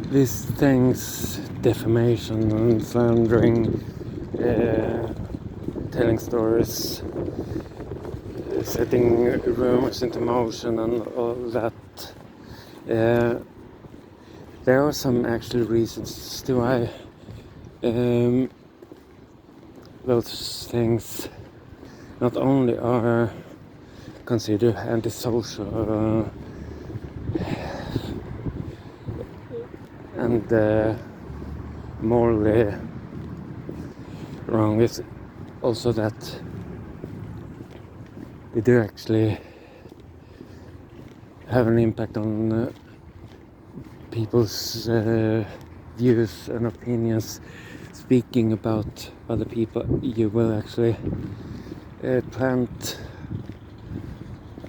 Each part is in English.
these things, defamation and slandering, telling stories, setting rumors into motion and all that, there are some actual reasons to why those things not only are considered antisocial and morally wrong, is also that they do actually have an impact on people's views and opinions. Speaking about other people, you will actually plant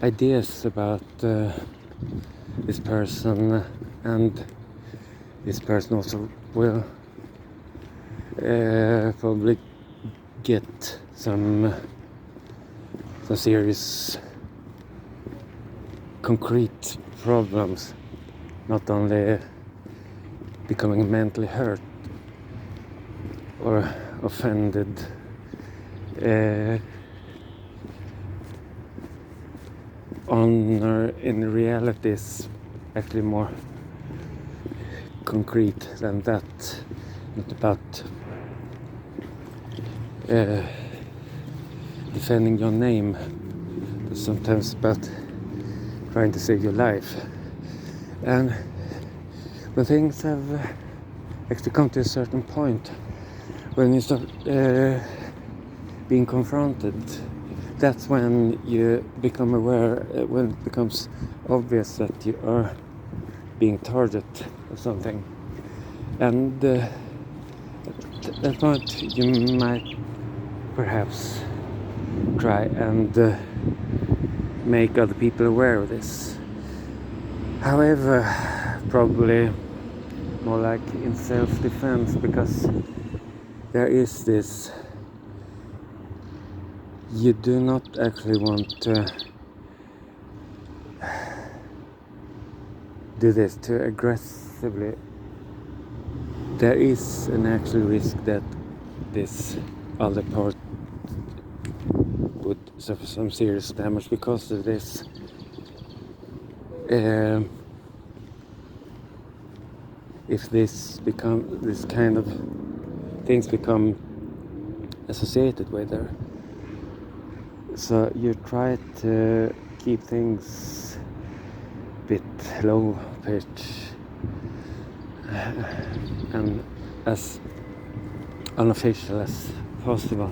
ideas about this person, and this person also will probably get some serious concrete problems, not only becoming mentally hurt or offended, honor in reality is actually more concrete than that. Not about defending your name, but sometimes about trying to save your life. And when things have actually come to a certain point, when you start being confronted, that's when you become aware, when it becomes obvious that you are being targeted or something. And at that point you might perhaps try and make other people aware of this. However, probably more like in self-defense, because there is this, you do not actually want to do this too aggressively. There is an actual risk that this other part would suffer some serious damage because of this. If this kind of things become associated with her, so you try to keep things a bit low pitch and as unofficial as possible,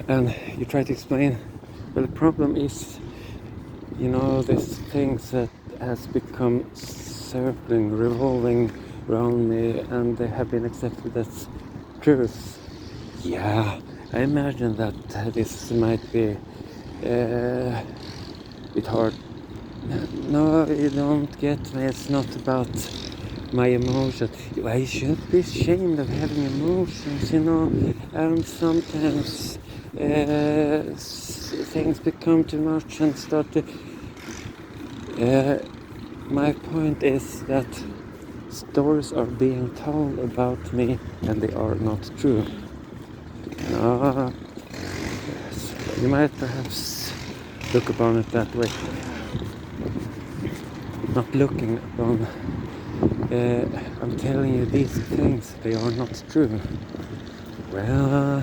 and you try to explain, well, the problem is, these things that has become circling, revolving around me, and they have been accepted as truth. Yeah, I imagine that this might be a bit hard. No, you don't get me. It's not about my emotions. I shouldn't be ashamed of having emotions, and sometimes things become too much and start to... my point is that stories are being told about me and they are not true. You might perhaps look upon it that way. Not looking upon, I'm telling you these things, they are not true. Well,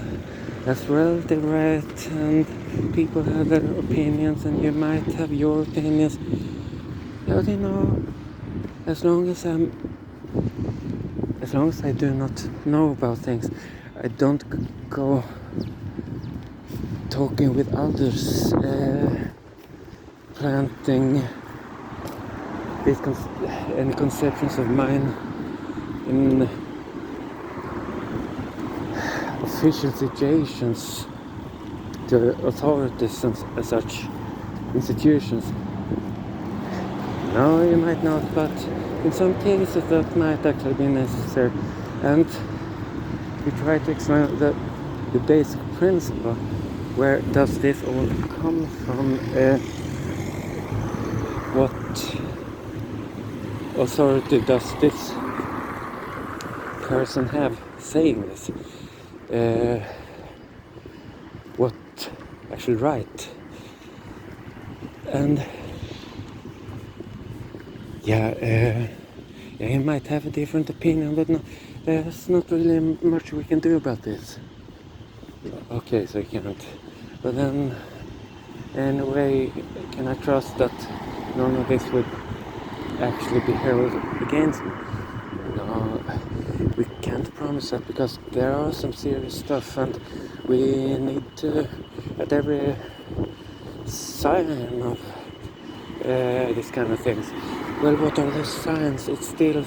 that's relative, right? And people have their opinions, and you might have your opinions. But as long as I do not know about things, I don't go talking with others, planting these any conceptions of mine in official situations to authorities and such institutions. No, you might not, but in some cases that might actually be necessary. And we try to explain the basic principle. Where does this all come from? What authority does this person have saying this? What actually right? And yeah, he might have a different opinion, but no, there's not really much we can do about this. Okay, so you can't. But then, in a way, can I trust that none of this would actually be held against me? No, we can't promise that, because there are some serious stuff, and we need to, at every sign of this kind of things. Well, what are the signs? It's still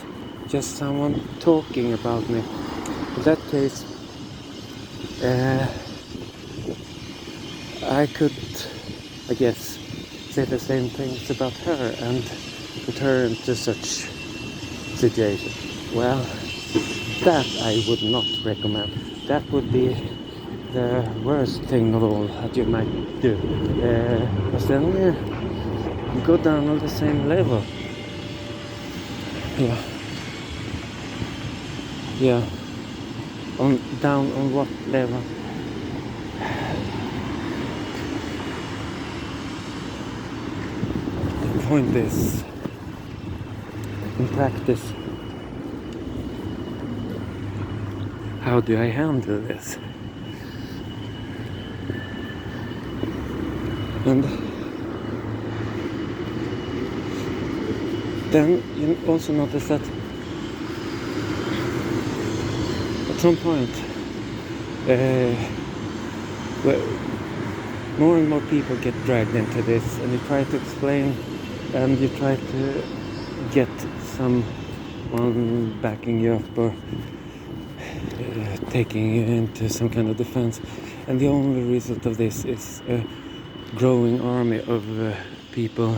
just someone talking about me. In that case, I could, I guess, say the same things about her and put her into such situation. Well, that I would not recommend. That would be the worst thing of all that you might do. Because then you go down on the same level. Yeah. Down on what level? The point is, in practice, how do I handle this? And then you also notice that at some point, more and more people get dragged into this, and you try to explain, and you try to get someone backing you up, or taking you into some kind of defense, and the only result of this is a growing army of people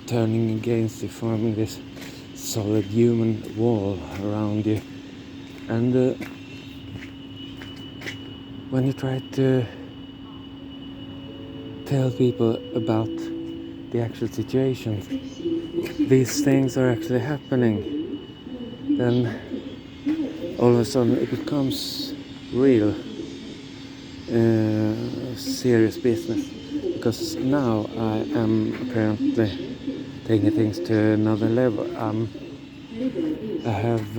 turning against you, forming this solid human wall around you. And when you try to tell people about the actual situation, these things are actually happening, then all of a sudden it becomes real serious business, because now I am apparently taking things to another level. I have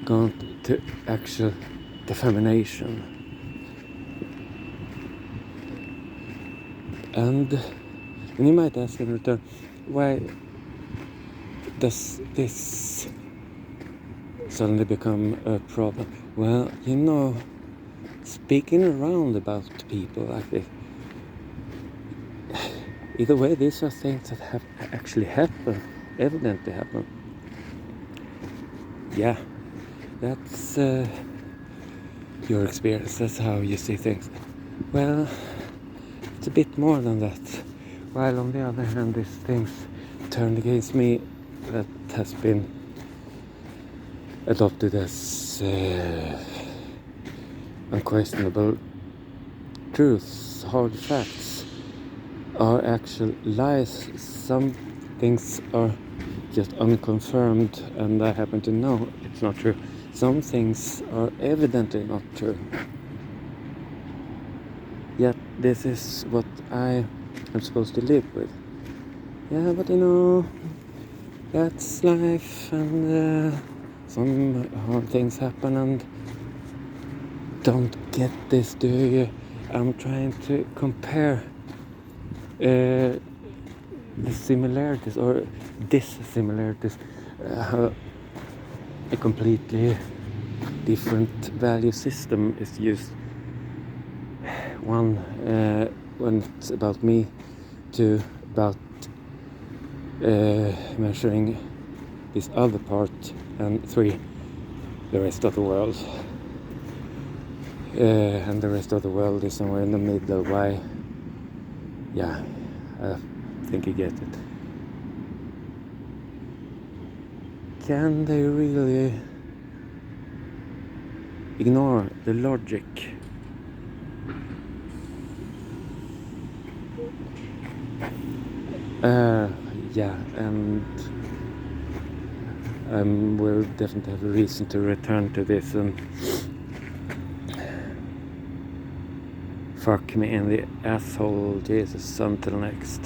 gone to actual defamation, and you might ask in return, why does this suddenly become a problem? Well, speaking around about people like this, either way, these are things that have actually happened, evidently happened. Yeah, that's your experience, that's how you see things. Well, it's a bit more than that. While on the other hand, these things turned against me, that has been adopted as unquestionable truths, hard facts, are actual lies. Some things are just unconfirmed, and I happen to know it's not true. Some things are evidently not true. Yet this is what I am supposed to live with. Yeah, but that's life, and some hard things happen, and don't get this, do you? I'm trying to compare the similarities or dissimilarities, a completely different value system is used. One, when it's about me, two, about measuring this other part, and three, the rest of the world. And the rest of the world is somewhere in the middle. Why? Yeah, I think you get it. Can they really ignore the logic? Yeah, and I will definitely have a reason to return to this and fuck me in the asshole. Jesus, until next.